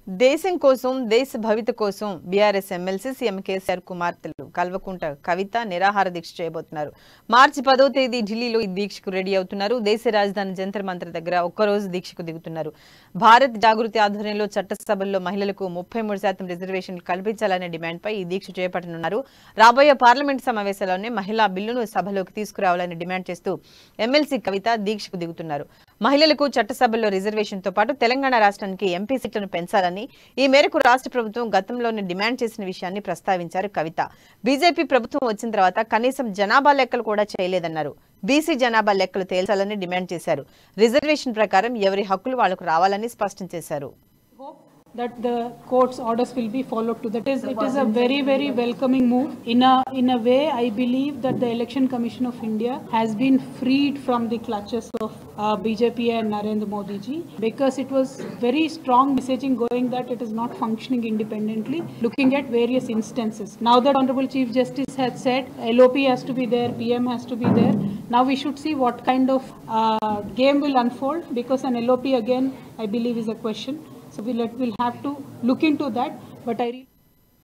దేశం కోసం దేశ భవిత కోసం బీఆర్ఎస్ ఎమ్మెల్సీ సీఎం కేసీఆర్ కుమార్తెలు కల్వకుంట కవిత నిరాహార దీక్ష చేయబోతున్నారు. మార్చి 10వ తేదీ ఢిల్లీలో ఈ దీక్షకు రెడీ అవుతున్నారు. దేశ రాజధాని జంతర్ మంతర్ దగ్గర ఒక్కరోజు దీక్షకు దిగుతున్నారు. భారత్ జాగృతి ఆధ్వర్యంలో చట్టసభల్లో మహిళలకు 33% రిజర్వేషన్లు కల్పించాలనే డిమాండ్పై ఈ దీక్ష చేపట్టనున్నారు. రాబోయే పార్లమెంట్ సమావేశాల్లోనే మహిళా బిల్లును సభలోకి తీసుకురావాలని డిమాండ్ చేస్తూ ఎమ్మెల్సీ కవిత దీక్షకు దిగుతున్నారు. మహిళలకు చట్టసభల్లో రిజర్వేషన్తో పాటు తెలంగాణ రాష్ట్రానికి ఎంపీ సీట్లను పెంచాలని ఈ మేరకు రాష్ట్ర ప్రభుత్వం గతంలోనే డిమాండ్ చేసిన విషయాన్ని ప్రస్తావించారు కవిత. బీజేపీ ప్రభుత్వం వచ్చిన తర్వాత కనీసం జనాభా లెక్కలు కూడా చేయలేదన్నారు. బీసీ జనాభా లెక్కలు తేల్చాలని డిమాండ్ చేశారు. రిజర్వేషన్ ప్రకారం ఎవరి హక్కులు వాళ్లకు రావాలని స్పష్టం చేశారు. That the court's orders will be followed to that. It is a very welcoming move. In a way, I believe that the Election Commission of India has been freed from the clutches of BJP and Narendra Modi ji, because it was very strong messaging going that it is not functioning independently, looking at various instances. Now that Honorable Chief Justice has said LOP has to be there, PM has to be there. Now we should see what kind of game will unfold, because an LOP again I believe is a question. So we'll have to look into that, but I